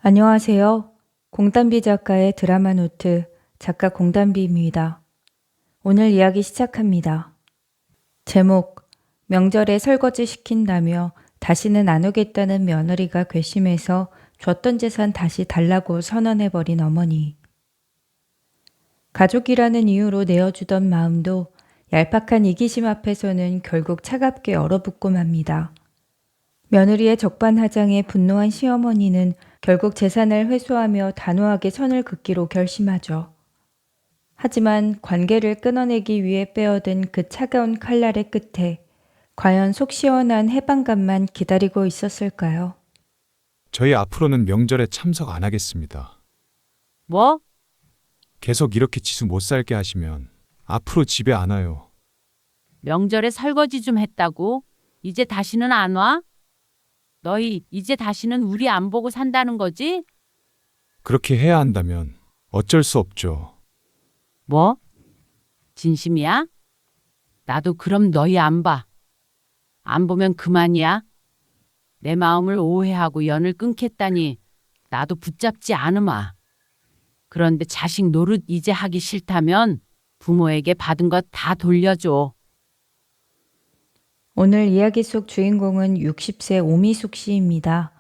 안녕하세요. 공담비 작가의 드라마 노트 작가 공담비입니다. 오늘 이야기 시작합니다. 제목, 명절에 설거지 시킨다며 다시는 안 오겠다는 며느리가 괘씸해서 줬던 재산 다시 달라고 선언해버린 어머니. 가족이라는 이유로 내어주던 마음도 얄팍한 이기심 앞에서는 결국 차갑게 얼어붙고 맙니다. 며느리의 적반하장에 분노한 시어머니는 결국 재산을 회수하며 단호하게 선을 긋기로 결심하죠. 하지만 관계를 끊어내기 위해 빼어든 그 차가운 칼날의 끝에 과연 속 시원한 해방감만 기다리고 있었을까요? 저희 앞으로는 명절에 참석 안 하겠습니다. 뭐? 계속 이렇게 지수 못 살게 하시면 앞으로 집에 안 와요. 명절에 설거지 좀 했다고? 이제 다시는 안 와? 너희 이제 다시는 우리 안 보고 산다는 거지? 그렇게 해야 한다면 어쩔 수 없죠. 뭐? 진심이야? 나도 그럼 너희 안 봐. 안 보면 그만이야. 내 마음을 오해하고 연을 끊겠다니 나도 붙잡지 않으마. 그런데 자식 노릇 이제 하기 싫다면 부모에게 받은 것 다 돌려줘. 오늘 이야기 속 주인공은 60세 오미숙 씨입니다.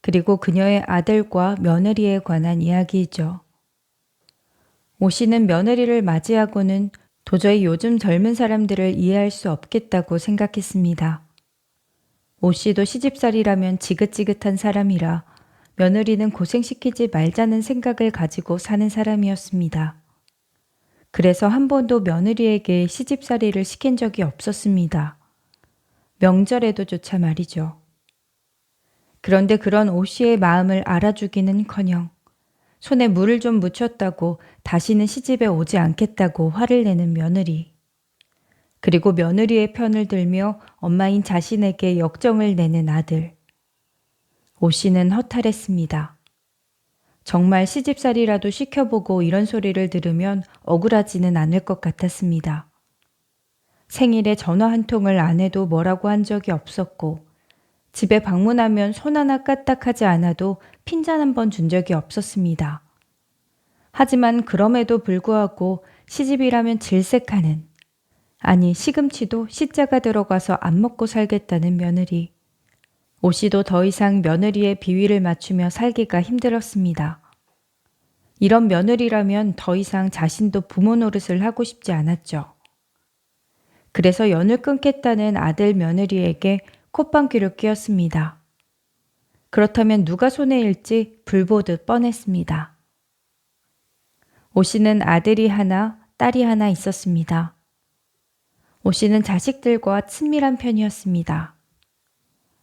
그리고 그녀의 아들과 며느리에 관한 이야기이죠. 오 씨는 며느리를 맞이하고는 도저히 요즘 젊은 사람들을 이해할 수 없겠다고 생각했습니다. 오 씨도 시집살이라면 지긋지긋한 사람이라 며느리는 고생시키지 말자는 생각을 가지고 사는 사람이었습니다. 그래서 한 번도 며느리에게 시집살이를 시킨 적이 없었습니다. 명절에도조차 말이죠. 그런데 그런 오 씨의 마음을 알아주기는커녕 손에 물을 좀 묻혔다고 다시는 시집에 오지 않겠다고 화를 내는 며느리. 그리고 며느리의 편을 들며 엄마인 자신에게 역정을 내는 아들. 오 씨는 허탈했습니다. 정말 시집살이라도 시켜보고 이런 소리를 들으면 억울하지는 않을 것 같았습니다. 생일에 전화 한 통을 안 해도 뭐라고 한 적이 없었고 집에 방문하면 손 하나 까딱하지 않아도 핀잔 한 번 준 적이 없었습니다. 하지만 그럼에도 불구하고 시집이라면 질색하는, 아니 시금치도 시자가 들어가서 안 먹고 살겠다는 며느리. 오 씨도 더 이상 며느리의 비위를 맞추며 살기가 힘들었습니다. 이런 며느리라면 더 이상 자신도 부모 노릇을 하고 싶지 않았죠. 그래서 연을 끊겠다는 아들 며느리에게 콧방귀를 뀌었습니다. 그렇다면 누가 손에 일지 불보듯 뻔했습니다. 오 씨는 아들이 하나, 딸이 하나 있었습니다. 오 씨는 자식들과 친밀한 편이었습니다.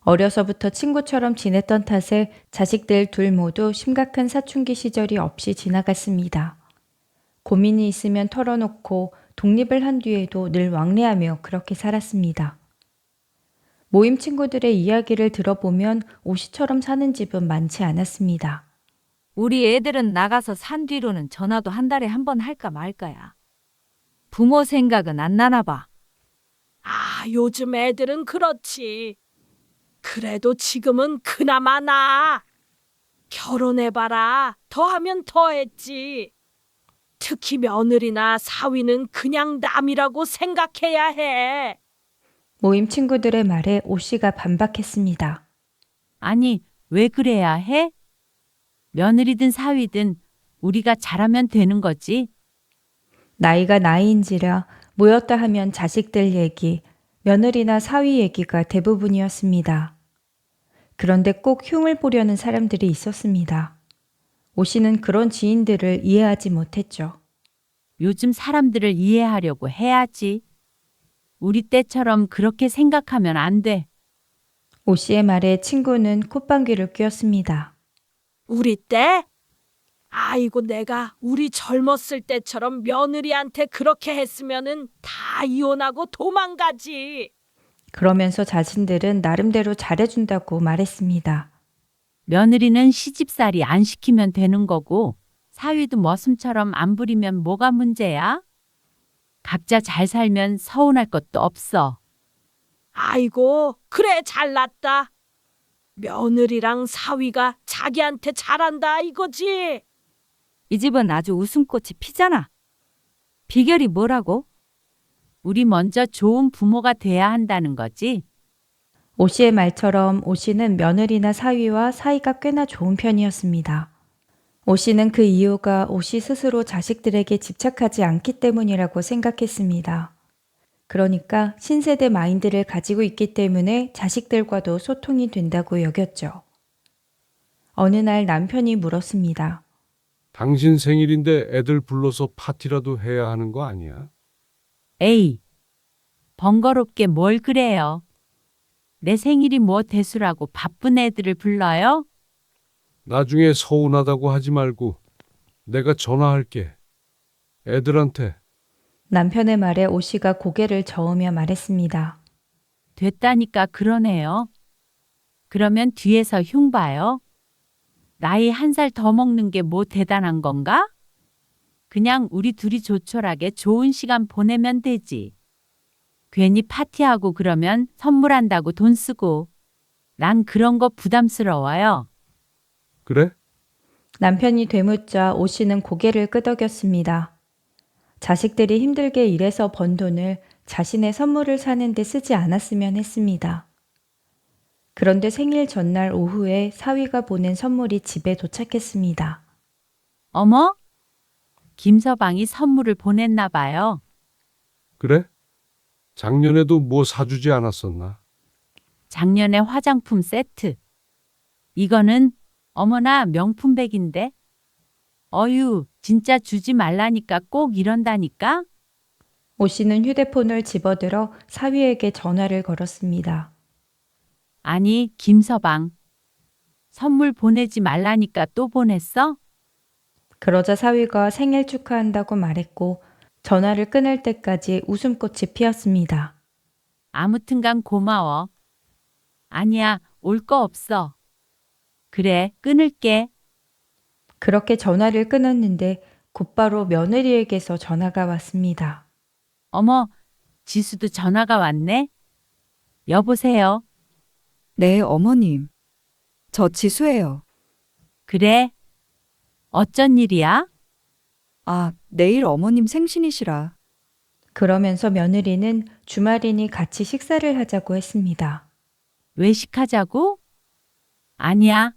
어려서부터 친구처럼 지냈던 탓에 자식들 둘 모두 심각한 사춘기 시절이 없이 지나갔습니다. 고민이 있으면 털어놓고 독립을 한 뒤에도 늘 왕래하며 그렇게 살았습니다. 모임 친구들의 이야기를 들어보면 오 씨처럼 사는 집은 많지 않았습니다. 우리 애들은 나가서 산 뒤로는 전화도 한 달에 한 번 할까 말까야. 부모 생각은 안 나나 봐. 아, 요즘 애들은 그렇지. 그래도 지금은 그나마 나아. 결혼해봐라. 더하면 더했지. 특히 며느리나 사위는 그냥 남이라고 생각해야 해. 모임 친구들의 말에 오 씨가 반박했습니다. 아니, 왜 그래야 해? 며느리든 사위든 우리가 잘하면 되는 거지. 나이가 나이인지라 모였다 하면 자식들 얘기, 며느리나 사위 얘기가 대부분이었습니다. 그런데 꼭 흉을 보려는 사람들이 있었습니다. 오 씨는 그런 지인들을 이해하지 못했죠. 요즘 사람들을 이해하려고 해야지. 우리 때처럼 그렇게 생각하면 안 돼. 오 씨의 말에 친구는 콧방귀를 뀌었습니다. 우리 때? 아이고, 내가 우리 젊었을 때처럼 며느리한테 그렇게 했으면은 다 이혼하고 도망가지. 그러면서 자신들은 나름대로 잘해준다고 말했습니다. 며느리는 시집살이 안 시키면 되는 거고 사위도 머슴처럼 안 부리면 뭐가 문제야? 각자 잘 살면 서운할 것도 없어. 아이고, 그래 잘났다. 며느리랑 사위가 자기한테 잘한다 이거지. 이 집은 아주 웃음꽃이 피잖아. 비결이 뭐라고? 우리 먼저 좋은 부모가 돼야 한다는 거지. 오 씨의 말처럼 오 씨는 며느리나 사위와 사이가 꽤나 좋은 편이었습니다. 오 씨는 그 이유가 오 씨 스스로 자식들에게 집착하지 않기 때문이라고 생각했습니다. 그러니까 신세대 마인드를 가지고 있기 때문에 자식들과도 소통이 된다고 여겼죠. 어느 날 남편이 물었습니다. 당신 생일인데 애들 불러서 파티라도 해야 하는 거 아니야? 에이, 번거롭게 뭘 그래요? 내 생일이 뭐 대수라고 바쁜 애들을 불러요? 나중에 서운하다고 하지 말고 내가 전화할게. 애들한테. 남편의 말에 오 씨가 고개를 저으며 말했습니다. 됐다니까 그러네요. 그러면 뒤에서 흉 봐요. 나이 1살 더 먹는 게 뭐 대단한 건가? 그냥 우리 둘이 조촐하게 좋은 시간 보내면 되지. 괜히 파티하고 그러면 선물한다고 돈 쓰고. 난 그런 거 부담스러워요. 그래? 남편이 되묻자 오 씨는 고개를 끄덕였습니다. 자식들이 힘들게 일해서 번 돈을 자신의 선물을 사는 데 쓰지 않았으면 했습니다. 그런데 생일 전날 오후에 사위가 보낸 선물이 집에 도착했습니다. 어머? 김서방이 선물을 보냈나 봐요. 그래? 작년에도 뭐 사주지 않았었나? 작년에 화장품 세트. 이거는 어머나 명품백인데. 어휴, 진짜 주지 말라니까 꼭 이런다니까? 오 씨는 휴대폰을 집어들어 사위에게 전화를 걸었습니다. 아니, 김서방. 선물 보내지 말라니까 또 보냈어? 그러자 사위가 생일 축하한다고 말했고 전화를 끊을 때까지 웃음꽃이 피었습니다. 아무튼간 고마워. 아니야, 올 거 없어. 그래, 끊을게. 그렇게 전화를 끊었는데 곧바로 며느리에게서 전화가 왔습니다. 어머, 지수도 전화가 왔네? 여보세요? 네, 어머님. 저 지수예요. 그래? 어쩐 일이야? 아, 내일 어머님 생신이시라. 그러면서 며느리는 주말이니 같이 식사를 하자고 했습니다. 외식하자고? 아니야.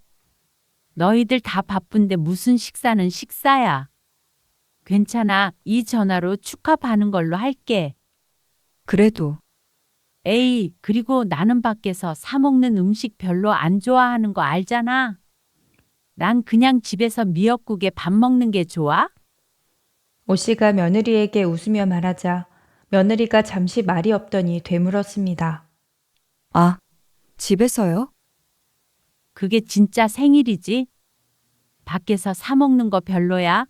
너희들 다 바쁜데 무슨 식사는 식사야. 괜찮아. 이 전화로 축하받는 걸로 할게. 그래도 에이, 그리고 나는 밖에서 사 먹는 음식 별로 안 좋아하는 거 알잖아. 난 그냥 집에서 미역국에 밥 먹는 게 좋아? 오 씨가 며느리에게 웃으며 말하자 며느리가 잠시 말이 없더니 되물었습니다. 아, 집에서요? 그게 진짜 생일이지? 밖에서 사 먹는 거 별로야?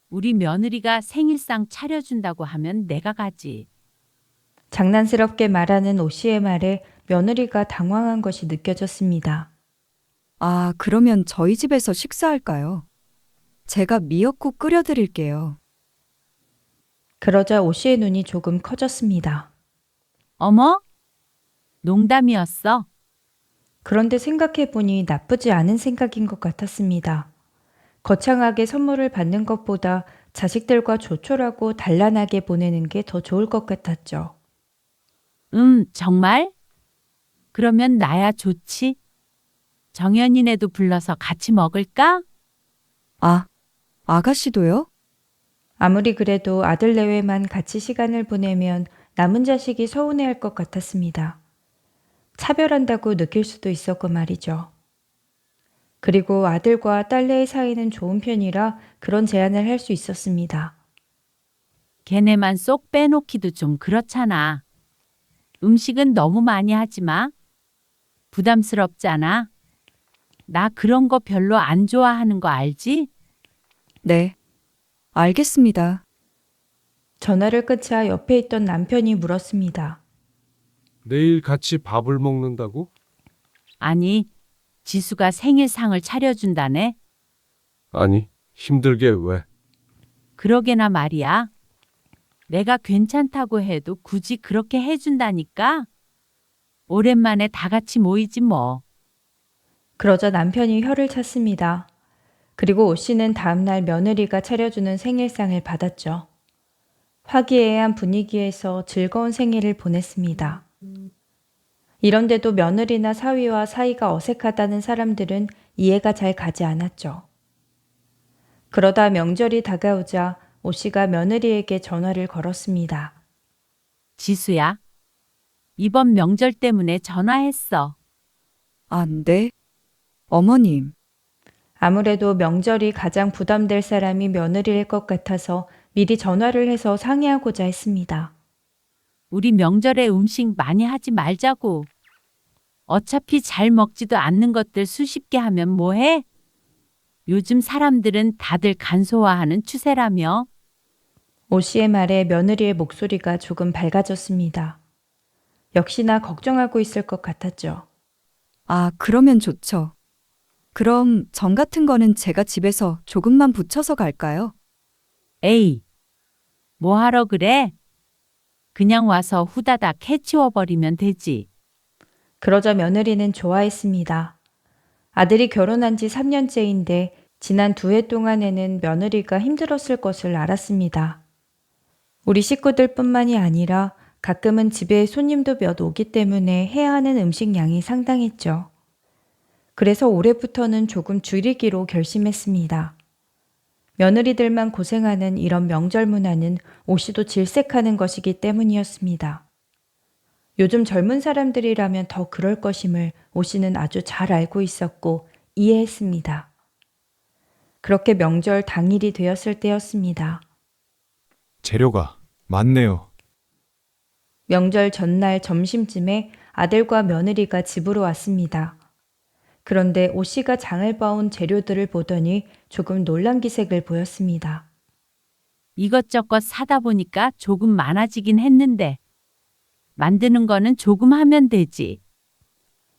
우리 며느리가 생일상 차려준다고 하면 내가 가지. 장난스럽게 말하는 오 씨의 말에 며느리가 당황한 것이 느껴졌습니다. 아, 그러면 저희 집에서 식사할까요? 제가 미역국 끓여드릴게요. 그러자 오 씨의 눈이 조금 커졌습니다. 어머? 농담이었어. 그런데 생각해보니 나쁘지 않은 생각인 것 같았습니다. 거창하게 선물을 받는 것보다 자식들과 조촐하고 단란하게 보내는 게 더 좋을 것 같았죠. 정말? 그러면 나야 좋지. 정연이네도 불러서 같이 먹을까? 아, 아가씨도요? 아무리 그래도 아들 내외만 같이 시간을 보내면 남은 자식이 서운해할 것 같았습니다. 차별한다고 느낄 수도 있었고 말이죠. 그리고 아들과 딸내의 사이는 좋은 편이라 그런 제안을 할 수 있었습니다. 걔네만 쏙 빼놓기도 좀 그렇잖아. 음식은 너무 많이 하지 마. 부담스럽잖아. 나 그런 거 별로 안 좋아하는 거 알지? 네, 알겠습니다. 전화를 끊자 옆에 있던 남편이 물었습니다. 내일 같이 밥을 먹는다고? 아니, 지수가 생일상을 차려준다네. 아니, 힘들게 왜? 그러게나 말이야. 내가 괜찮다고 해도 굳이 그렇게 해준다니까? 오랜만에 다 같이 모이지 뭐. 그러자 남편이 혀를 찼습니다. 그리고 오 씨는 다음날 며느리가 차려주는 생일상을 받았죠. 화기애애한 분위기에서 즐거운 생일을 보냈습니다. 이런데도 며느리나 사위와 사이가 어색하다는 사람들은 이해가 잘 가지 않았죠. 그러다 명절이 다가오자 오 씨가 며느리에게 전화를 걸었습니다. 지수야, 이번 명절 때문에 전화했어. 아, 네. 어머님, 아무래도 명절이 가장 부담될 사람이 며느리일 것 같아서 미리 전화를 해서 상의하고자 했습니다. 우리 명절에 음식 많이 하지 말자고. 어차피 잘 먹지도 않는 것들 수십 개 하면 뭐해? 요즘 사람들은 다들 간소화하는 추세라며. 오 씨의 말에 며느리의 목소리가 조금 밝아졌습니다. 역시나 걱정하고 있을 것 같았죠. 아, 그러면 좋죠. 그럼 전 같은 거는 제가 집에서 조금만 부쳐서 갈까요? 에이, 뭐 하러 그래? 그냥 와서 후다닥 해치워버리면 되지. 그러자 며느리는 좋아했습니다. 아들이 결혼한 지 3년째인데 지난 2해 동안에는 며느리가 힘들었을 것을 알았습니다. 우리 식구들뿐만이 아니라 가끔은 집에 손님도 몇 오기 때문에 해야 하는 음식 양이 상당했죠. 그래서 올해부터는 조금 줄이기로 결심했습니다. 며느리들만 고생하는 이런 명절 문화는 오 씨도 질색하는 것이기 때문이었습니다. 요즘 젊은 사람들이라면 더 그럴 것임을 오 씨는 아주 잘 알고 있었고 이해했습니다. 그렇게 명절 당일이 되었을 때였습니다. 재료가 많네요. 명절 전날 점심쯤에 아들과 며느리가 집으로 왔습니다. 그런데 오 씨가 장을 봐온 재료들을 보더니 조금 놀란 기색을 보였습니다. 이것저것 사다 보니까 조금 많아지긴 했는데 만드는 거는 조금 하면 되지.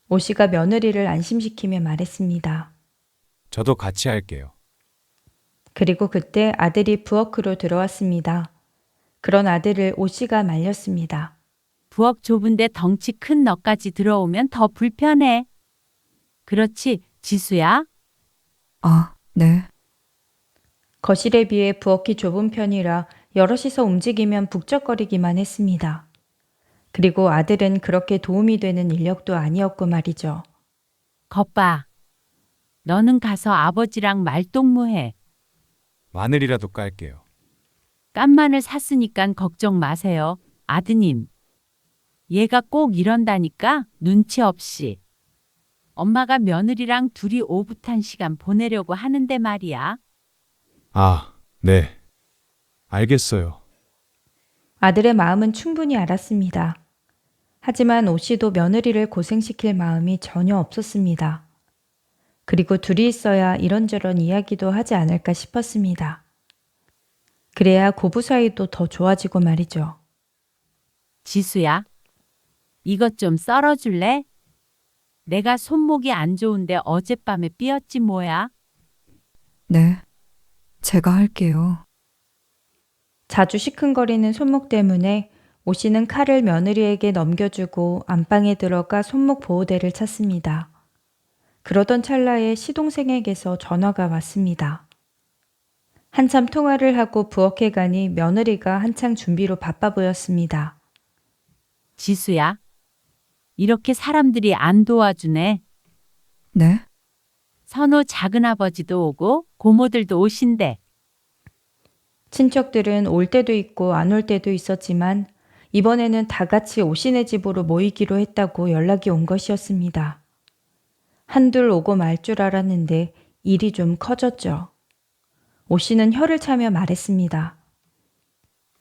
오 씨가 며느리를 안심시키며 말했습니다. 저도 같이 할게요. 그리고 그때 아들이 부엌으로 들어왔습니다. 그런 아들을 오 씨가 말렸습니다. 부엌 좁은데 덩치 큰 너까지 들어오면 더 불편해. 그렇지, 지수야? 아, 네. 거실에 비해 부엌이 좁은 편이라 여럿이서 움직이면 북적거리기만 했습니다. 그리고 아들은 그렇게 도움이 되는 인력도 아니었고 말이죠. 겉봐. 너는 가서 아버지랑 말동무해. 마늘이라도 깔게요. 깐 마늘 샀으니깐 걱정 마세요, 아드님. 얘가 꼭 이런다니까 눈치 없이. 엄마가 며느리랑 둘이 오붓한 시간 보내려고 하는데 말이야. 아, 네. 알겠어요. 아들의 마음은 충분히 알았습니다. 하지만 오 씨도 며느리를 고생시킬 마음이 전혀 없었습니다. 그리고 둘이 있어야 이런저런 이야기도 하지 않을까 싶었습니다. 그래야 고부 사이도 더 좋아지고 말이죠. 지수야, 이것 좀 썰어줄래? 내가 손목이 안 좋은데 어젯밤에 삐었지 뭐야. 네. 제가 할게요. 자주 시큰거리는 손목 때문에 오 씨는 칼을 며느리에게 넘겨주고 안방에 들어가 손목 보호대를 찾습니다. 그러던 찰나에 시동생에게서 전화가 왔습니다. 한참 통화를 하고 부엌에 가니 며느리가 한창 준비로 바빠 보였습니다. 지수야, 이렇게 사람들이 안 도와주네. 네? 선호 작은아버지도 오고 고모들도 오신대. 친척들은 올 때도 있고 안 올 때도 있었지만 이번에는 다 같이 오 씨네 집으로 모이기로 했다고 연락이 온 것이었습니다. 한둘 오고 말 줄 알았는데 일이 좀 커졌죠. 오 씨는 혀를 차며 말했습니다.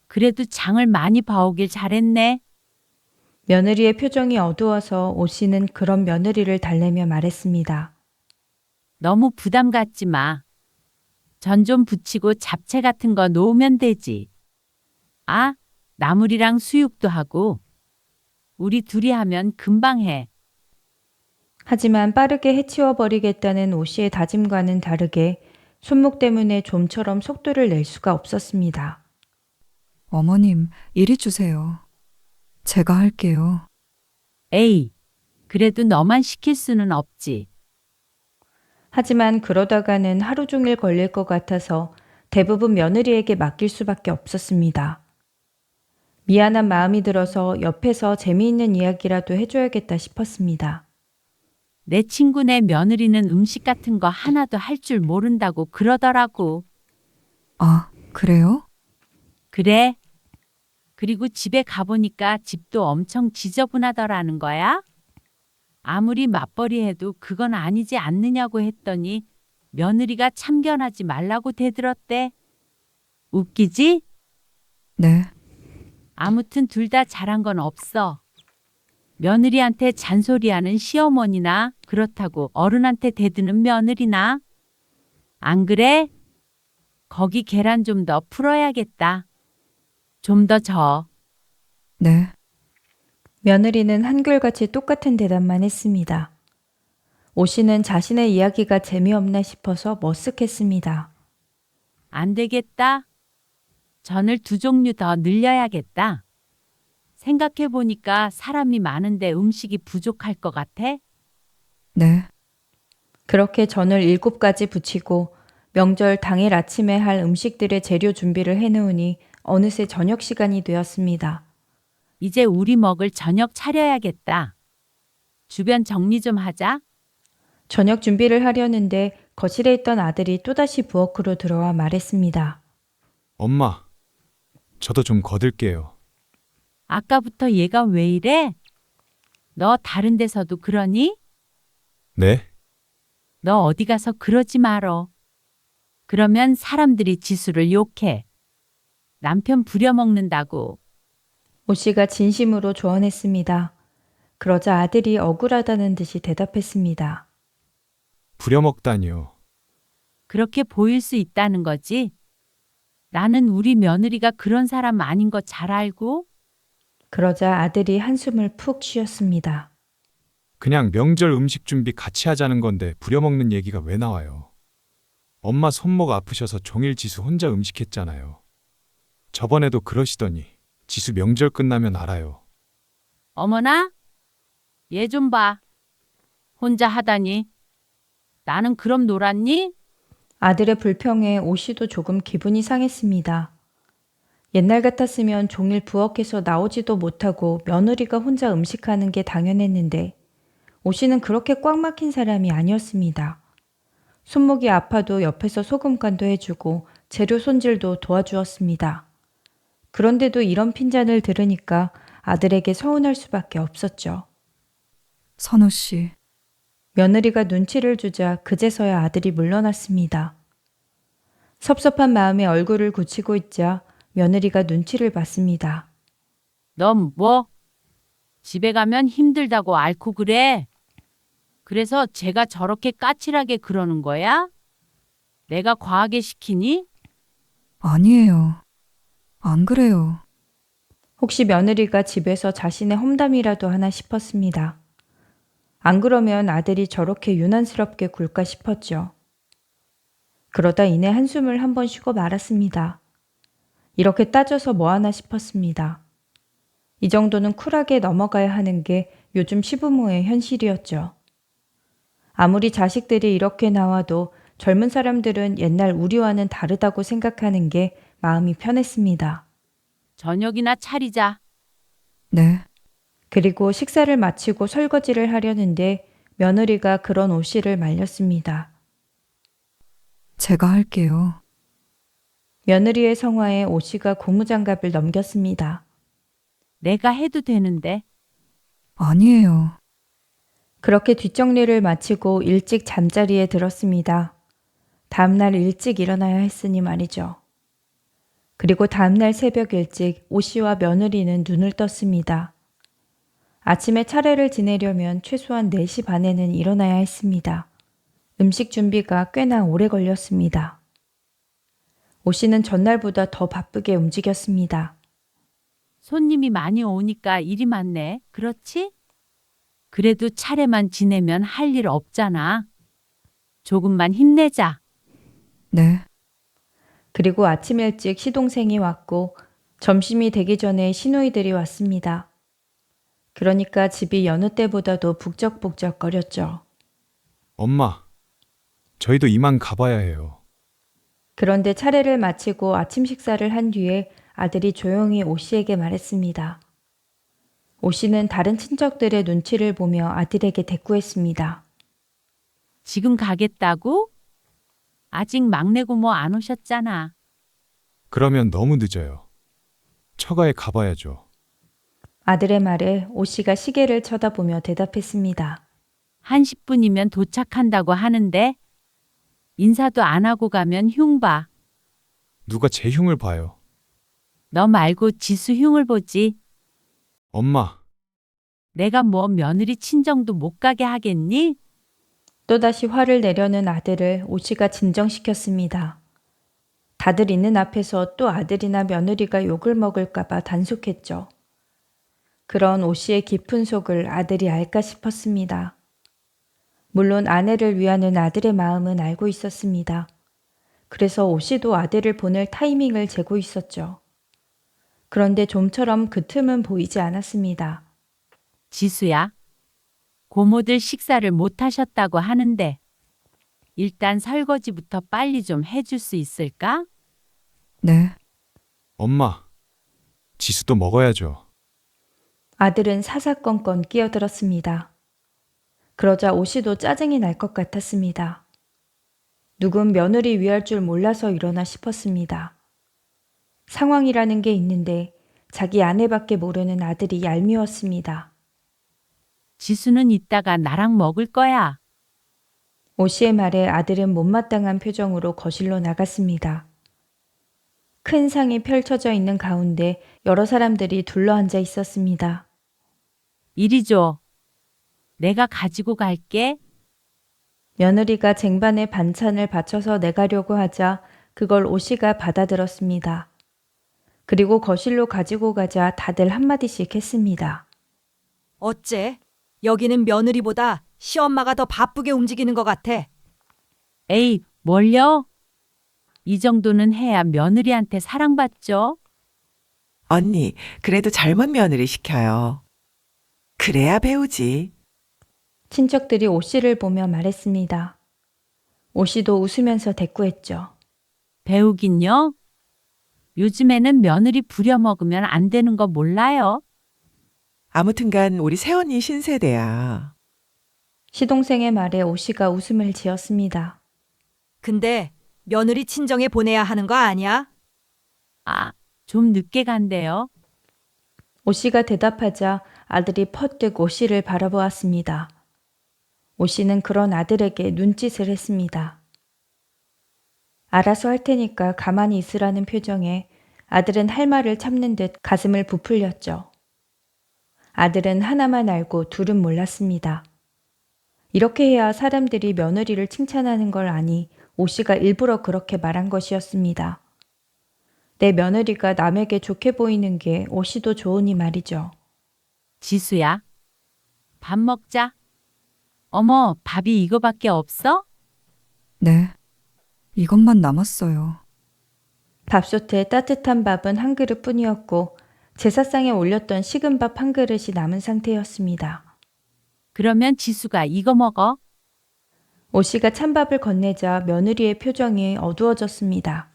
그래도 장을 많이 봐오길 잘했네. 며느리의 표정이 어두워서 오 씨는 그런 며느리를 달래며 말했습니다. 너무 부담 갖지 마. 전 좀 붙이고 잡채 같은 거 놓으면 되지. 아, 나물이랑 수육도 하고. 우리 둘이 하면 금방 해. 하지만 빠르게 해치워버리겠다는 오 씨의 다짐과는 다르게 손목 때문에 좀처럼 속도를 낼 수가 없었습니다. 어머님, 이리 주세요. 제가 할게요. 에이, 그래도 너만 시킬 수는 없지. 하지만 그러다가는 하루 종일 걸릴 것 같아서 대부분 며느리에게 맡길 수밖에 없었습니다. 미안한 마음이 들어서 옆에서 재미있는 이야기라도 해줘야겠다 싶었습니다. 내 친구네 며느리는 음식 같은 거 하나도 할 줄 모른다고 그러더라고. 아, 그래요? 그래. 그리고 집에 가보니까 집도 엄청 지저분하더라는 거야. 아무리 맞벌이 해도 그건 아니지 않느냐고 했더니 며느리가 참견하지 말라고 대들었대. 웃기지? 네. 아무튼 둘 다 잘한 건 없어. 며느리한테 잔소리하는 시어머니나 그렇다고 어른한테 대드는 며느리나. 안 그래? 거기 계란 좀 더 풀어야겠다. 좀 더 저. 네. 며느리는 한결같이 똑같은 대답만 했습니다. 오 씨는 자신의 이야기가 재미없나 싶어서 머쓱했습니다. 안 되겠다. 전을 2종류 더 늘려야겠다. 생각해 보니까 사람이 많은데 음식이 부족할 것 같아. 네. 그렇게 전을 7가지 부치고 명절 당일 아침에 할 음식들의 재료 준비를 해놓으니 어느새 저녁 시간이 되었습니다. 이제 우리 먹을 저녁 차려야겠다. 주변 정리 좀 하자. 저녁 준비를 하려는데 거실에 있던 아들이 또다시 부엌으로 들어와 말했습니다. 엄마, 저도 좀 거들게요. 아까부터 얘가 왜 이래? 너 다른 데서도 그러니? 네? 너 어디 가서 그러지 말어. 그러면 사람들이 지수를 욕해. 남편 부려먹는다고. 오 씨가 진심으로 조언했습니다. 그러자 아들이 억울하다는 듯이 대답했습니다. 부려먹다니요. 그렇게 보일 수 있다는 거지? 나는 우리 며느리가 그런 사람 아닌 거 잘 알고? 그러자 아들이 한숨을 푹 쉬었습니다. 그냥 명절 음식 준비 같이 하자는 건데 부려먹는 얘기가 왜 나와요? 엄마 손목 아프셔서 종일 지수 혼자 음식했잖아요. 저번에도 그러시더니 지수 명절 끝나면 알아요. 어머나? 얘 좀 봐. 혼자 하다니. 나는 그럼 놀았니? 아들의 불평에 오 씨도 조금 기분이 상했습니다. 옛날 같았으면 종일 부엌에서 나오지도 못하고 며느리가 혼자 음식하는 게 당연했는데 오 씨는 그렇게 꽉 막힌 사람이 아니었습니다. 손목이 아파도 옆에서 소금간도 해주고 재료 손질도 도와주었습니다. 그런데도 이런 핀잔을 들으니까 아들에게 서운할 수밖에 없었죠. 선우 씨. 며느리가 눈치를 주자 그제서야 아들이 물러났습니다. 섭섭한 마음에 얼굴을 굳히고 있자 며느리가 눈치를 봤습니다. 넌 뭐? 집에 가면 힘들다고 앓고 그래? 그래서 제가 저렇게 까칠하게 그러는 거야? 내가 과하게 시키니? 아니에요. 안 그래요. 혹시 며느리가 집에서 자신의 험담이라도 하나 싶었습니다. 안 그러면 아들이 저렇게 유난스럽게 굴까 싶었죠. 그러다 이내 한숨을 한번 쉬고 말았습니다. 이렇게 따져서 뭐하나 싶었습니다. 이 정도는 쿨하게 넘어가야 하는 게 요즘 시부모의 현실이었죠. 아무리 자식들이 이렇게 나와도 젊은 사람들은 옛날 우리와는 다르다고 생각하는 게 마음이 편했습니다. 저녁이나 차리자. 네. 그리고 식사를 마치고 설거지를 하려는데 며느리가 그런 오 씨를 말렸습니다. 제가 할게요. 며느리의 성화에 오 씨가 고무장갑을 넘겼습니다. 내가 해도 되는데. 아니에요. 그렇게 뒷정리를 마치고 일찍 잠자리에 들었습니다. 다음날 일찍 일어나야 했으니 말이죠. 그리고 다음날 새벽 일찍 오 씨와 며느리는 눈을 떴습니다. 아침에 차례를 지내려면 최소한 4시 반에는 일어나야 했습니다. 음식 준비가 꽤나 오래 걸렸습니다. 오 씨는 전날보다 더 바쁘게 움직였습니다. 손님이 많이 오니까 일이 많네. 그렇지? 그래도 차례만 지내면 할 일 없잖아. 조금만 힘내자. 네. 그리고 아침 일찍 시동생이 왔고 점심이 되기 전에 시누이들이 왔습니다. 그러니까 집이 여느 때보다도 북적북적거렸죠. 엄마, 저희도 이만 가봐야 해요. 그런데 차례를 마치고 아침 식사를 한 뒤에 아들이 조용히 오 씨에게 말했습니다. 오 씨는 다른 친척들의 눈치를 보며 아들에게 대꾸했습니다. 지금 가겠다고? 아직 막내 고모 안 오셨잖아. 그러면 너무 늦어요. 처가에 가봐야죠. 아들의 말에 오 씨가 시계를 쳐다보며 대답했습니다. 한 10분이면 도착한다고 하는데 인사도 안 하고 가면 흉 봐. 누가 제 흉을 봐요. 너 말고 지수 흉을 보지. 엄마, 내가 뭐 며느리 친정도 못 가게 하겠니? 또다시 화를 내려는 아들을 오 씨가 진정시켰습니다. 다들 있는 앞에서 또 아들이나 며느리가 욕을 먹을까봐 단속했죠. 그런 오 씨의 깊은 속을 아들이 알까 싶었습니다. 물론 아내를 위하는 아들의 마음은 알고 있었습니다. 그래서 오 씨도 아들을 보낼 타이밍을 재고 있었죠. 그런데 좀처럼 그 틈은 보이지 않았습니다. 지수야, 고모들 식사를 못 하셨다고 하는데 일단 설거지부터 빨리 좀 해줄 수 있을까? 네. 엄마. 지수도 먹어야죠. 아들은 사사건건 끼어들었습니다. 그러자 오 씨도 짜증이 날 것 같았습니다. 누군 며느리 위할 줄 몰라서 이러나 싶었습니다. 상황이라는 게 있는데 자기 아내밖에 모르는 아들이 얄미웠습니다. 지수는 이따가 나랑 먹을 거야. 오 씨의 말에 아들은 못마땅한 표정으로 거실로 나갔습니다. 큰 상이 펼쳐져 있는 가운데 여러 사람들이 둘러앉아 있었습니다. 이리 줘. 내가 가지고 갈게. 며느리가 쟁반에 반찬을 받쳐서 내가려고 하자 그걸 오 씨가 받아들었습니다. 그리고 거실로 가지고 가자 다들 한마디씩 했습니다. 어째? 여기는 며느리보다 시엄마가 더 바쁘게 움직이는 것 같아. 에이, 뭘요? 이 정도는 해야 며느리한테 사랑받죠? 언니, 그래도 젊은 며느리 시켜요. 그래야 배우지. 친척들이 오 씨를 보며 말했습니다. 오 씨도 웃으면서 대꾸했죠. 배우긴요? 요즘에는 며느리 부려먹으면 안 되는 거 몰라요? 아무튼간 우리 새언니 신세대야. 시동생의 말에 오 씨가 웃음을 지었습니다. 근데 며느리 친정에 보내야 하는 거 아니야? 아, 좀 늦게 간대요. 오 씨가 대답하자 아들이 퍼뜩 오 씨를 바라보았습니다. 오 씨는 그런 아들에게 눈짓을 했습니다. 알아서 할 테니까 가만히 있으라는 표정에 아들은 할 말을 참는 듯 가슴을 부풀렸죠. 아들은 하나만 알고 둘은 몰랐습니다. 이렇게 해야 사람들이 며느리를 칭찬하는 걸 아니 오 씨가 일부러 그렇게 말한 것이었습니다. 내 며느리가 남에게 좋게 보이는 게 오 씨도 좋으니 말이죠. 지수야, 밥 먹자. 어머, 밥이 이거밖에 없어? 네. 이것만 남았어요. 밥솥에 따뜻한 밥은 한 그릇뿐이었고 제사상에 올렸던 식은 밥 한 그릇이 남은 상태였습니다. 그러면 지수가 이거 먹어. 오 씨가 찬밥을 건네자 며느리의 표정이 어두워졌습니다.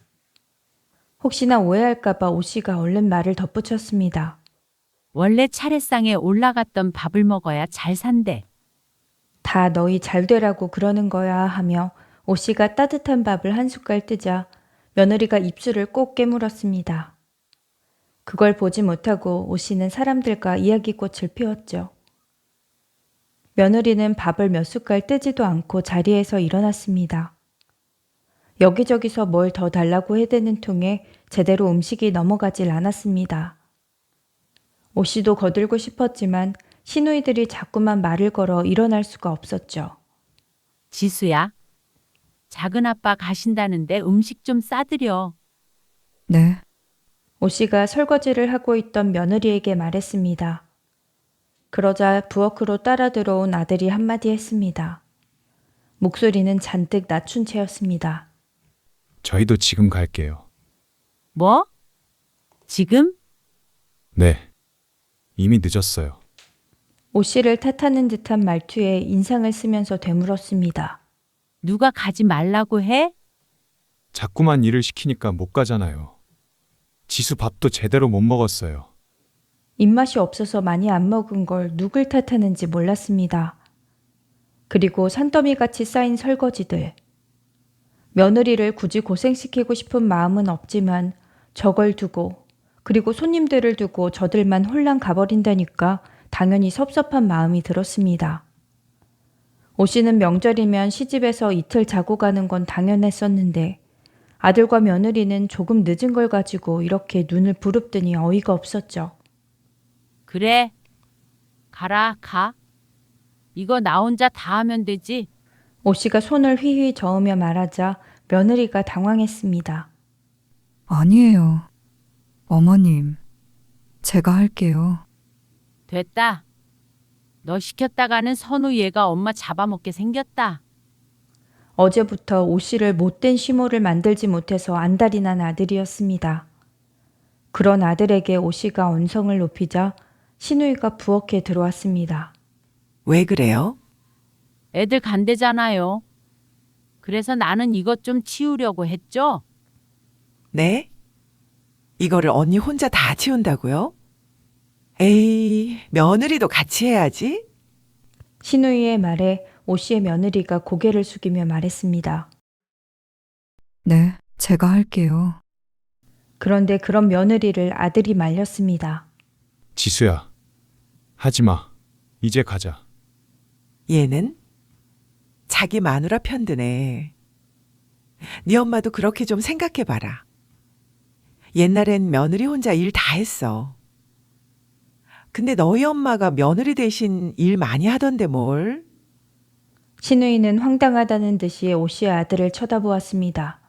혹시나 오해할까봐 오 씨가 얼른 말을 덧붙였습니다. 원래 차례상에 올라갔던 밥을 먹어야 잘 산대. 다 너희 잘 되라고 그러는 거야 하며 오 씨가 따뜻한 밥을 한 숟갈 뜨자 며느리가 입술을 꼭 깨물었습니다. 그걸 보지 못하고 오 씨는 사람들과 이야기꽃을 피웠죠. 며느리는 밥을 몇 숟갈 뜨지도 않고 자리에서 일어났습니다. 여기저기서 뭘 더 달라고 해대는 통에 제대로 음식이 넘어가질 않았습니다. 오 씨도 거들고 싶었지만 시누이들이 자꾸만 말을 걸어 일어날 수가 없었죠. 지수야, 작은 아빠 가신다는데 음식 좀 싸드려. 네. 오 씨가 설거지를 하고 있던 며느리에게 말했습니다. 그러자 부엌으로 따라 들어온 아들이 한마디 했습니다. 목소리는 잔뜩 낮춘 채였습니다. 저희도 지금 갈게요. 뭐? 지금? 네. 이미 늦었어요. 오 씨를 탓하는 듯한 말투에 인상을 쓰면서 되물었습니다. 누가 가지 말라고 해? 자꾸만 일을 시키니까 못 가잖아요. 지수 밥도 제대로 못 먹었어요. 입맛이 없어서 많이 안 먹은 걸 누굴 탓하는지 몰랐습니다. 그리고 산더미같이 쌓인 설거지들. 며느리를 굳이 고생시키고 싶은 마음은 없지만 저걸 두고 그리고 손님들을 두고 저들만 홀랑 가버린다니까 당연히 섭섭한 마음이 들었습니다. 오씨는 명절이면 시집에서 이틀 자고 가는 건 당연했었는데 아들과 며느리는 조금 늦은 걸 가지고 이렇게 눈을 부릅뜨니 어이가 없었죠. 그래. 가라, 가. 이거 나 혼자 다 하면 되지. 오씨가 손을 휘휘 저으며 말하자 며느리가 당황했습니다. 아니에요. 어머님, 제가 할게요. 됐다. 너 시켰다가는 선우 얘가 엄마 잡아먹게 생겼다. 어제부터 오씨를 못된 시모를 만들지 못해서 안달이 난 아들이었습니다. 그런 아들에게 오씨가 언성을 높이자 신우이가 부엌에 들어왔습니다. 왜 그래요? 애들 간대잖아요. 그래서 나는 이것 좀 치우려고 했죠. 네? 이거를 언니 혼자 다 치운다고요? 에이, 며느리도 같이 해야지. 신우이의 말에 오씨의 며느리가 고개를 숙이며 말했습니다. 네, 제가 할게요. 그런데 그런 며느리를 아들이 말렸습니다. 지수야, 하지 마. 이제 가자. 얘는 자기 마누라 편드네. 네 엄마도 그렇게 좀 생각해봐라. 옛날엔 며느리 혼자 일 다 했어. 근데 너희 엄마가 며느리 대신 일 많이 하던데 뭘? 신우이는 황당하다는 듯이 오씨의 아들을 쳐다보았습니다.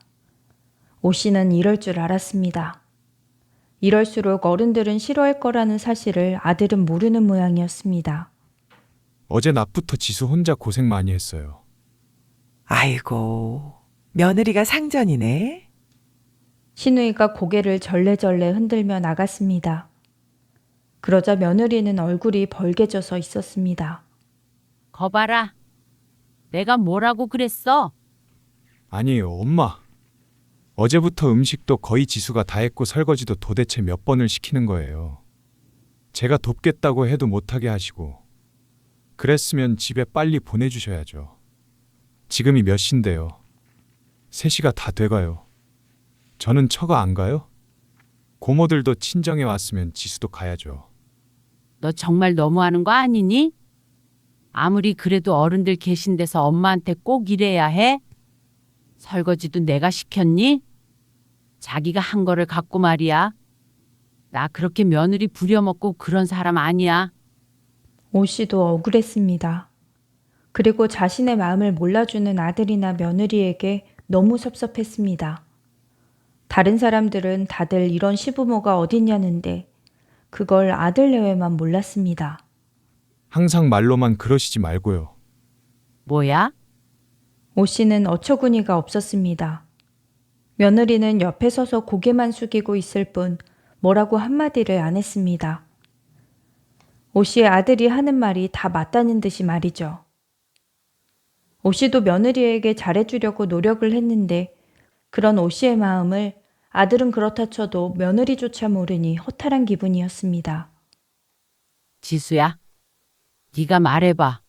오씨는 이럴 줄 알았습니다. 이럴수록 어른들은 싫어할 거라는 사실을 아들은 모르는 모양이었습니다. 어제 낮부터 지수 혼자 고생 많이 했어요. 아이고, 며느리가 상전이네. 신우이가 고개를 절레절레 흔들며 나갔습니다. 그러자 며느리는 얼굴이 벌개져서 있었습니다. 거봐라. 내가 뭐라고 그랬어? 아니에요, 엄마. 어제부터 음식도 거의 지수가 다 했고 설거지도 도대체 몇 번을 시키는 거예요. 제가 돕겠다고 해도 못하게 하시고. 그랬으면 집에 빨리 보내주셔야죠. 지금이 몇 시인데요. 3시가 다 돼가요. 저는 처가 안 가요? 고모들도 친정에 왔으면 지수도 가야죠. 너 정말 너무하는 거 아니니? 아무리 그래도 어른들 계신 데서 엄마한테 꼭 이래야 해? 설거지도 내가 시켰니? 자기가 한 거를 갖고 말이야. 나 그렇게 며느리 부려먹고 그런 사람 아니야. 오씨도 억울했습니다. 그리고 자신의 마음을 몰라주는 아들이나 며느리에게 너무 섭섭했습니다. 다른 사람들은 다들 이런 시부모가 어딨냐는데 그걸 아들 내외만 몰랐습니다. 항상 말로만 그러시지 말고요. 뭐야? 오씨는 어처구니가 없었습니다. 며느리는 옆에 서서 고개만 숙이고 있을 뿐 뭐라고 한마디를 안 했습니다. 오씨의 아들이 하는 말이 다 맞다는 듯이 말이죠. 오씨도 며느리에게 잘해주려고 노력을 했는데 그런 오씨의 마음을 아들은 그렇다 쳐도 며느리조차 모르니 허탈한 기분이었습니다. 지수야, 네가 말해봐.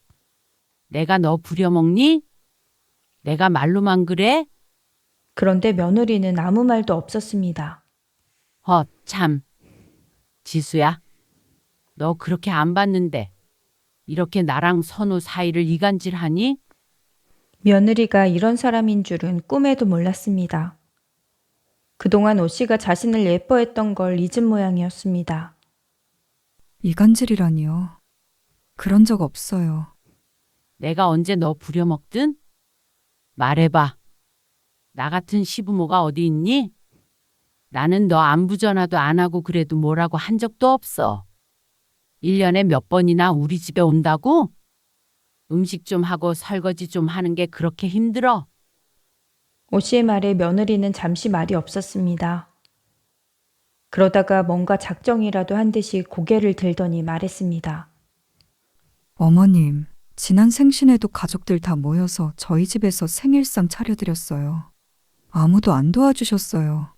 내가 너 부려먹니? 내가 말로만 그래? 그런데 며느리는 아무 말도 없었습니다. 참. 지수야, 너 그렇게 안 봤는데 이렇게 나랑 선우 사이를 이간질하니? 며느리가 이런 사람인 줄은 꿈에도 몰랐습니다. 그동안 오씨가 자신을 예뻐했던 걸 잊은 모양이었습니다. 이간질이라니요. 그런 적 없어요. 내가 언제 너 부려먹든? 말해봐. 나 같은 시부모가 어디 있니? 나는 너 안부 전화도 안 하고 그래도 뭐라고 한 적도 없어. 1년에 몇 번이나 우리 집에 온다고? 음식 좀 하고 설거지 좀 하는 게 그렇게 힘들어? 오씨의 말에 며느리는 잠시 말이 없었습니다. 그러다가 뭔가 작정이라도 한 듯이 고개를 들더니 말했습니다. 어머님, 지난 생신에도 가족들 다 모여서 저희 집에서 생일상 차려드렸어요. 아무도 안 도와주셨어요.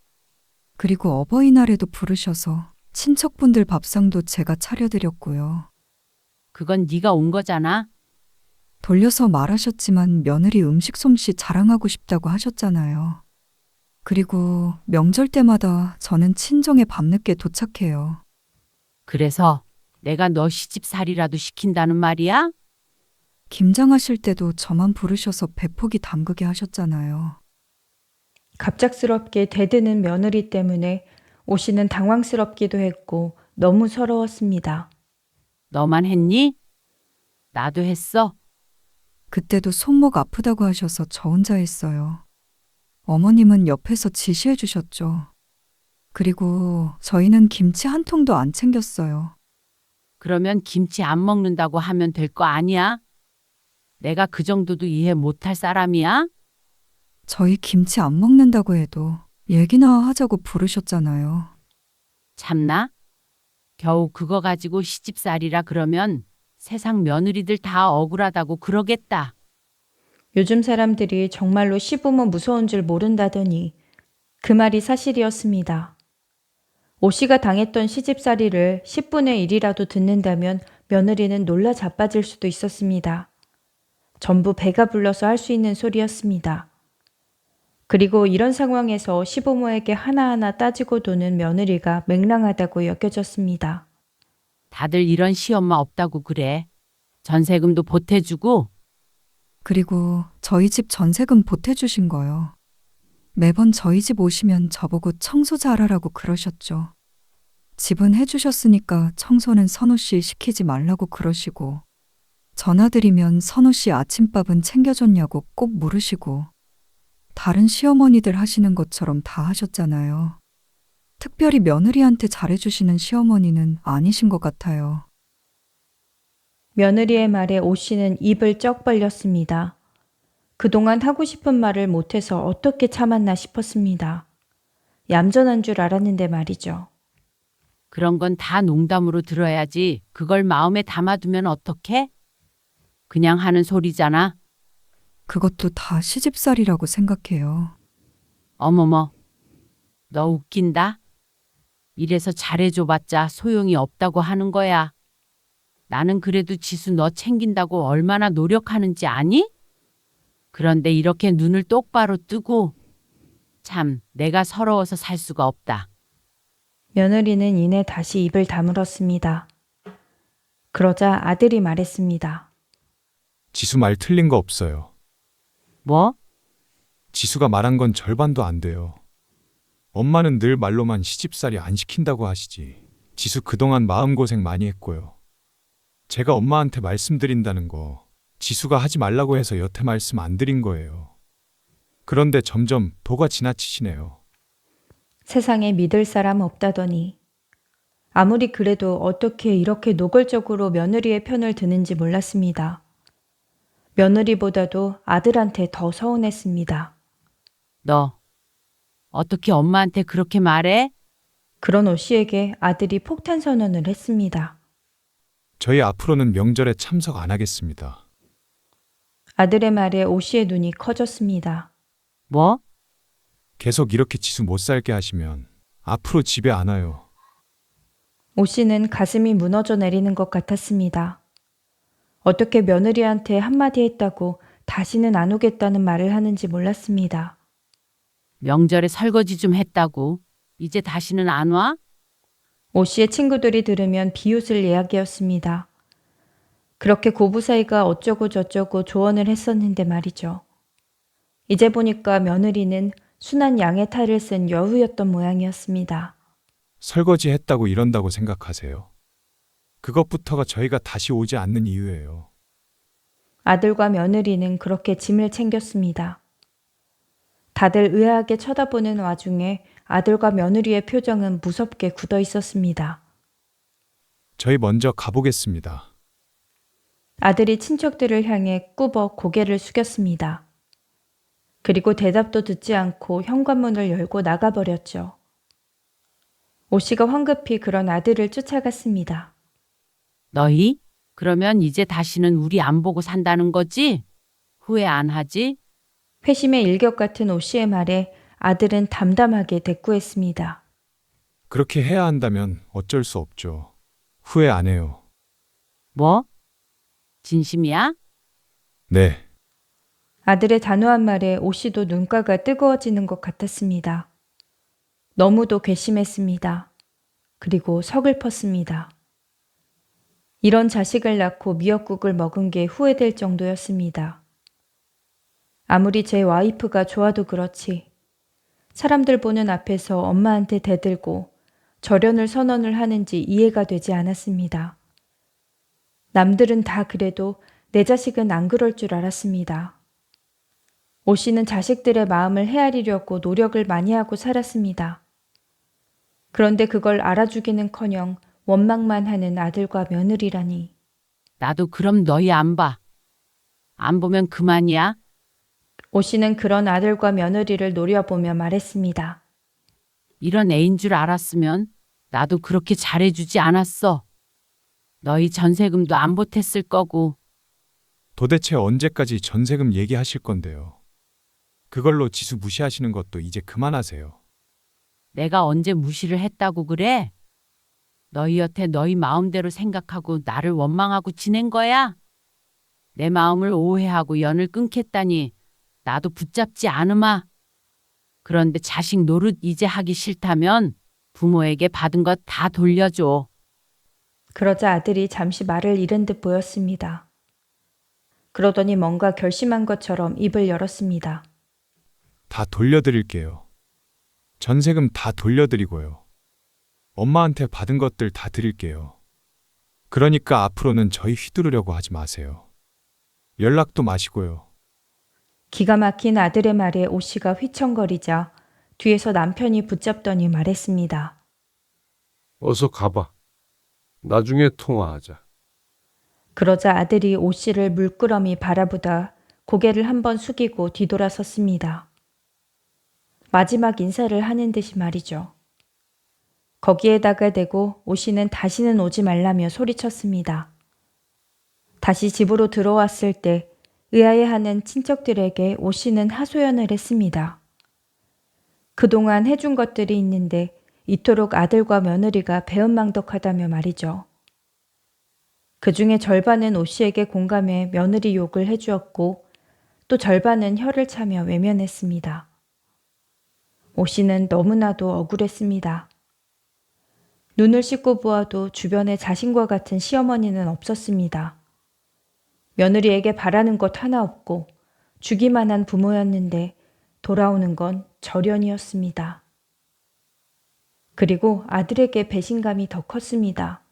그리고 어버이날에도 부르셔서 친척분들 밥상도 제가 차려드렸고요. 그건 네가 온 거잖아. 돌려서 말하셨지만 며느리 음식 솜씨 자랑하고 싶다고 하셨잖아요. 그리고 명절 때마다 저는 친정에 밤늦게 도착해요. 그래서 내가 너 시집살이라도 시킨다는 말이야? 김장하실 때도 저만 부르셔서 배포기 담그게 하셨잖아요. 갑작스럽게 대드는 며느리 때문에 오 씨는 당황스럽기도 했고 너무 서러웠습니다. 너만 했니? 나도 했어. 그때도 손목 아프다고 하셔서 저 혼자 했어요. 어머님은 옆에서 지시해 주셨죠. 그리고 저희는 김치 한 통도 안 챙겼어요. 그러면 김치 안 먹는다고 하면 될 거 아니야? 내가 그 정도도 이해 못할 사람이야? 저희 김치 안 먹는다고 해도 얘기나 하자고 부르셨잖아요. 참나? 겨우 그거 가지고 시집살이라 그러면 세상 며느리들 다 억울하다고 그러겠다. 요즘 사람들이 정말로 시부모 무서운 줄 모른다더니 그 말이 사실이었습니다. 오 씨가 당했던 시집살이를 10분의 1이라도 듣는다면 며느리는 놀라 자빠질 수도 있었습니다. 전부 배가 불러서 할 수 있는 소리였습니다. 그리고 이런 상황에서 시부모에게 하나하나 따지고 도는 며느리가 맹랑하다고 여겨졌습니다. 다들 이런 시엄마 없다고 그래. 전세금도 보태주고. 그리고 저희 집 전세금 보태주신 거요. 매번 저희 집 오시면 저보고 청소 잘하라고 그러셨죠. 집은 해주셨으니까 청소는 선호 씨 시키지 말라고 그러시고, 전화드리면 선호 씨 아침밥은 챙겨줬냐고 꼭 물으시고, 다른 시어머니들 하시는 것처럼 다 하셨잖아요. 특별히 며느리한테 잘해주시는 시어머니는 아니신 것 같아요. 며느리의 말에 오 씨는 입을 쩍 벌렸습니다. 그동안 하고 싶은 말을 못해서 어떻게 참았나 싶었습니다. 얌전한 줄 알았는데 말이죠. 그런 건 다 농담으로 들어야지. 그걸 마음에 담아두면 어떡해? 그냥 하는 소리잖아. 그것도 다 시집살이라고 생각해요. 어머머, 너 웃긴다. 이래서 잘해줘봤자 소용이 없다고 하는 거야. 나는 그래도 지수 너 챙긴다고 얼마나 노력하는지 아니? 그런데 이렇게 눈을 똑바로 뜨고 참 내가 서러워서 살 수가 없다. 며느리는 이내 다시 입을 다물었습니다. 그러자 아들이 말했습니다. 지수 말 틀린 거 없어요. 뭐? 지수가 말한 건 절반도 안 돼요. 엄마는 늘 말로만 시집살이 안 시킨다고 하시지. 지수 그동안 마음고생 많이 했고요. 제가 엄마한테 말씀드린다는 거 지수가 하지 말라고 해서 여태 말씀 안 드린 거예요. 그런데 점점 도가 지나치시네요. 세상에 믿을 사람 없다더니 아무리 그래도 어떻게 이렇게 노골적으로 며느리의 편을 드는지 몰랐습니다. 며느리보다도 아들한테 더 서운했습니다. 너 어떻게 엄마한테 그렇게 말해? 그런 오 씨에게 아들이 폭탄 선언을 했습니다. 저희 앞으로는 명절에 참석 안 하겠습니다. 아들의 말에 오 씨의 눈이 커졌습니다. 뭐? 계속 이렇게 지수 못 살게 하시면 앞으로 집에 안 와요. 오 씨는 가슴이 무너져 내리는 것 같았습니다. 어떻게 며느리한테 한마디 했다고 다시는 안 오겠다는 말을 하는지 몰랐습니다. 명절에 설거지 좀 했다고. 이제 다시는 안 와? 오 씨의 친구들이 들으면 비웃을 이야기였습니다. 그렇게 고부 사이가 어쩌고 저쩌고 조언을 했었는데 말이죠. 이제 보니까 며느리는 순한 양의 탈을 쓴 여우였던 모양이었습니다. 설거지 했다고 이런다고 생각하세요? 그것부터가 저희가 다시 오지 않는 이유예요. 아들과 며느리는 그렇게 짐을 챙겼습니다. 다들 의아하게 쳐다보는 와중에 아들과 며느리의 표정은 무섭게 굳어 있었습니다. 저희 먼저 가보겠습니다. 아들이 친척들을 향해 꾸벅 고개를 숙였습니다. 그리고 대답도 듣지 않고 현관문을 열고 나가버렸죠. 오 씨가 황급히 그런 아들을 쫓아갔습니다. 너희? 그러면 이제 다시는 우리 안 보고 산다는 거지? 후회 안 하지? 회심의 일격 같은 오 씨의 말에 아들은 담담하게 대꾸했습니다. 그렇게 해야 한다면 어쩔 수 없죠. 후회 안 해요. 뭐? 진심이야? 네. 아들의 단호한 말에 오 씨도 눈가가 뜨거워지는 것 같았습니다. 너무도 괘씸했습니다. 그리고 서글펐습니다. 이런 자식을 낳고 미역국을 먹은 게 후회될 정도였습니다. 아무리 제 와이프가 좋아도 그렇지. 사람들 보는 앞에서 엄마한테 대들고 절연을 선언을 하는지 이해가 되지 않았습니다. 남들은 다 그래도 내 자식은 안 그럴 줄 알았습니다. 오 씨는 자식들의 마음을 헤아리려고 노력을 많이 하고 살았습니다. 그런데 그걸 알아주기는커녕 원망만 하는 아들과 며느리라니. 나도 그럼 너희 안 봐. 안 보면 그만이야. 오 씨는 그런 아들과 며느리를 노려보며 말했습니다. 이런 애인 줄 알았으면 나도 그렇게 잘해주지 않았어. 너희 전세금도 안 보탰을 거고. 도대체 언제까지 전세금 얘기하실 건데요? 그걸로 지수 무시하시는 것도 이제 그만하세요. 내가 언제 무시를 했다고 그래? 너희 여태 너희 마음대로 생각하고 나를 원망하고 지낸 거야? 내 마음을 오해하고 연을 끊겠다니 나도 붙잡지 않으마. 그런데 자식 노릇 이제 하기 싫다면 부모에게 받은 것 다 돌려줘. 그러자 아들이 잠시 말을 잃은 듯 보였습니다. 그러더니 뭔가 결심한 것처럼 입을 열었습니다. 다 돌려드릴게요. 전세금 다 돌려드리고요. 엄마한테 받은 것들 다 드릴게요. 그러니까 앞으로는 저희 휘두르려고 하지 마세요. 연락도 마시고요. 기가 막힌 아들의 말에 오 씨가 휘청거리자 뒤에서 남편이 붙잡더니 말했습니다. 어서 가봐. 나중에 통화하자. 그러자 아들이 오 씨를 물끄러미 바라보다 고개를 한번 숙이고 뒤돌아섰습니다. 마지막 인사를 하는 듯이 말이죠. 거기에다가 대고 오 씨는 다시는 오지 말라며 소리쳤습니다. 다시 집으로 들어왔을 때 의아해하는 친척들에게 오 씨는 하소연을 했습니다. 그동안 해준 것들이 있는데 이토록 아들과 며느리가 배은망덕하다며 말이죠. 그 중에 절반은 오 씨에게 공감해 며느리 욕을 해주었고 또 절반은 혀를 차며 외면했습니다. 오 씨는 너무나도 억울했습니다. 눈을 씻고 보아도 주변에 자신과 같은 시어머니는 없었습니다. 며느리에게 바라는 것 하나 없고 주기만 한 부모였는데 돌아오는 건 절연이었습니다. 그리고 아들에게 배신감이 더 컸습니다.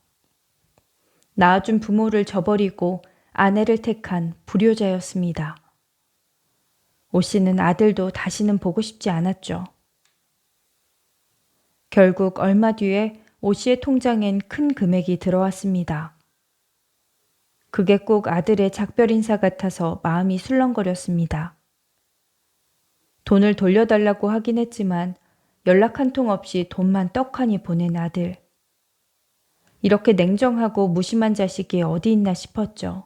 낳아준 부모를 저버리고 아내를 택한 불효자였습니다. 오 씨는 아들도 다시는 보고 싶지 않았죠. 결국 얼마 뒤에 오 씨의 통장엔 큰 금액이 들어왔습니다. 그게 꼭 아들의 작별 인사 같아서 마음이 술렁거렸습니다. 돈을 돌려달라고 하긴 했지만 연락 한 통 없이 돈만 떡하니 보낸 아들. 이렇게 냉정하고 무심한 자식이 어디 있나 싶었죠.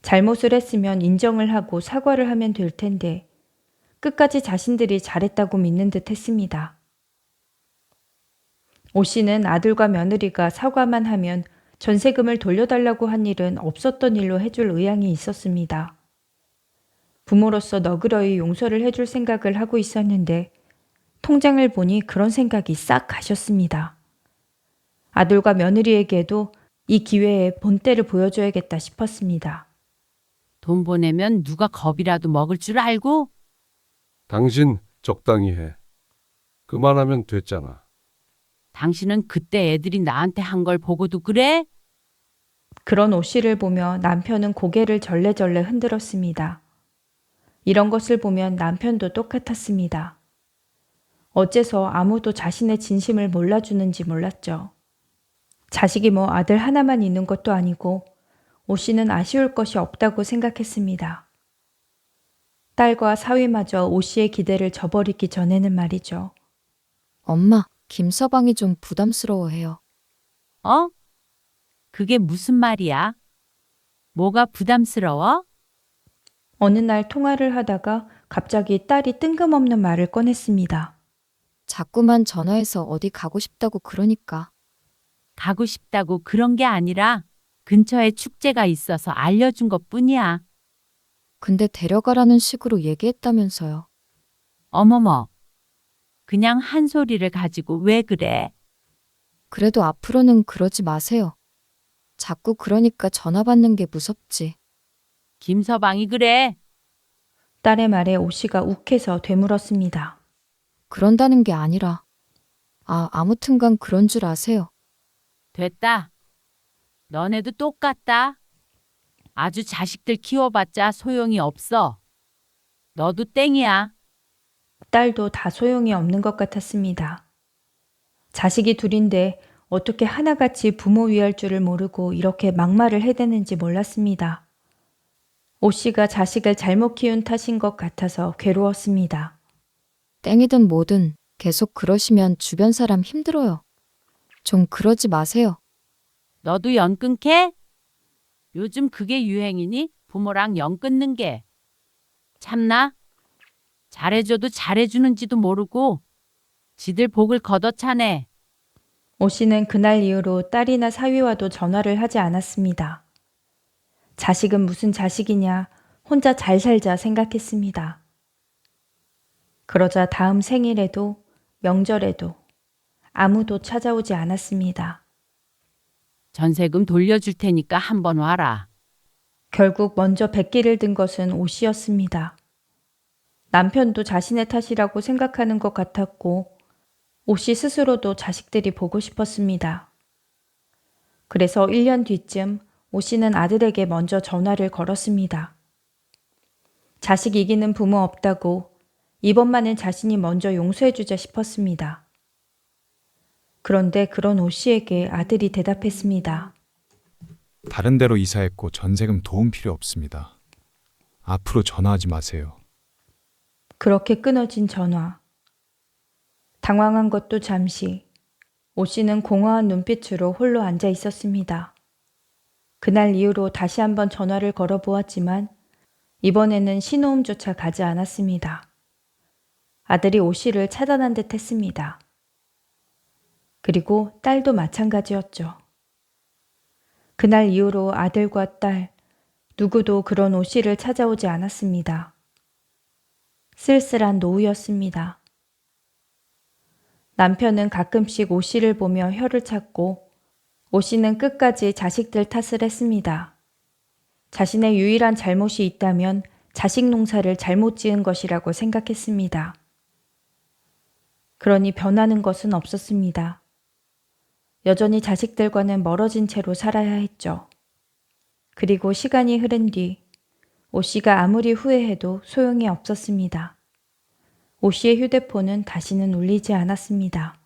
잘못을 했으면 인정을 하고 사과를 하면 될 텐데 끝까지 자신들이 잘했다고 믿는 듯 했습니다. 오 씨는 아들과 며느리가 사과만 하면 전세금을 돌려달라고 한 일은 없었던 일로 해줄 의향이 있었습니다. 부모로서 너그러이 용서를 해줄 생각을 하고 있었는데 통장을 보니 그런 생각이 싹 가셨습니다. 아들과 며느리에게도 이 기회에 본때를 보여줘야겠다 싶었습니다. 돈 보내면 누가 겁이라도 먹을 줄 알고? 당신 적당히 해. 그만하면 됐잖아. 당신은 그때 애들이 나한테 한 걸 보고도 그래? 그런 오 씨를 보며 남편은 고개를 절레절레 흔들었습니다. 이런 것을 보면 남편도 똑같았습니다. 어째서 아무도 자신의 진심을 몰라주는지 몰랐죠. 자식이 뭐 아들 하나만 있는 것도 아니고 오 씨는 아쉬울 것이 없다고 생각했습니다. 딸과 사위마저 오 씨의 기대를 저버리기 전에는 말이죠. 엄마, 김서방이 좀 부담스러워해요. 어? 그게 무슨 말이야? 뭐가 부담스러워? 어느 날 통화를 하다가 갑자기 딸이 뜬금없는 말을 꺼냈습니다. 자꾸만 전화해서 어디 가고 싶다고 그러니까. 가고 싶다고 그런 게 아니라 근처에 축제가 있어서 알려준 것뿐이야. 근데 데려가라는 식으로 얘기했다면서요. 어머머. 그냥 한 소리를 가지고 왜 그래? 그래도 앞으로는 그러지 마세요. 자꾸 그러니까 전화 받는 게 무섭지. 김서방이 그래. 딸의 말에 오 씨가 욱해서 되물었습니다. 그런다는 게 아니라. 아무튼간 그런 줄 아세요. 됐다. 너네도 똑같다. 아주 자식들 키워봤자 소용이 없어. 너도 땡이야. 딸도 다 소용이 없는 것 같았습니다. 자식이 둘인데 어떻게 하나같이 부모 위할 줄을 모르고 이렇게 막말을 해대는지 몰랐습니다. 오 씨가 자식을 잘못 키운 탓인 것 같아서 괴로웠습니다. 땡이든 뭐든 계속 그러시면 주변 사람 힘들어요. 좀 그러지 마세요. 너도 연 끊게? 요즘 그게 유행이니? 부모랑 연 끊는 게. 참나? 잘해줘도 잘해주는지도 모르고 지들 복을 걷어차네. 오 씨는 그날 이후로 딸이나 사위와도 전화를 하지 않았습니다. 자식은 무슨 자식이냐, 혼자 잘 살자 생각했습니다. 그러자 다음 생일에도 명절에도 아무도 찾아오지 않았습니다. 전세금 돌려줄 테니까 한번 와라. 결국 먼저 백기를 든 것은 오 씨였습니다. 남편도 자신의 탓이라고 생각하는 것 같았고 오 씨 스스로도 자식들이 보고 싶었습니다. 그래서 1년 뒤쯤 오 씨는 아들에게 먼저 전화를 걸었습니다. 자식 이기는 부모 없다고 이번만은 자신이 먼저 용서해주자 싶었습니다. 그런데 그런 오 씨에게 아들이 대답했습니다. 다른 데로 이사했고 전세금 도움 필요 없습니다. 앞으로 전화하지 마세요. 그렇게 끊어진 전화. 당황한 것도 잠시. 오 씨는 공허한 눈빛으로 홀로 앉아 있었습니다. 그날 이후로 다시 한번 전화를 걸어보았지만 이번에는 신호음조차 가지 않았습니다. 아들이 오 씨를 차단한 듯 했습니다. 그리고 딸도 마찬가지였죠. 그날 이후로 아들과 딸, 누구도 그런 오 씨를 찾아오지 않았습니다. 쓸쓸한 노후였습니다. 남편은 가끔씩 오 씨를 보며 혀를 찾고 오 씨는 끝까지 자식들 탓을 했습니다. 자신의 유일한 잘못이 있다면 자식 농사를 잘못 지은 것이라고 생각했습니다. 그러니 변하는 것은 없었습니다. 여전히 자식들과는 멀어진 채로 살아야 했죠. 그리고 시간이 흐른 뒤 오 씨가 아무리 후회해도 소용이 없었습니다. 오 씨의 휴대폰은 다시는 울리지 않았습니다.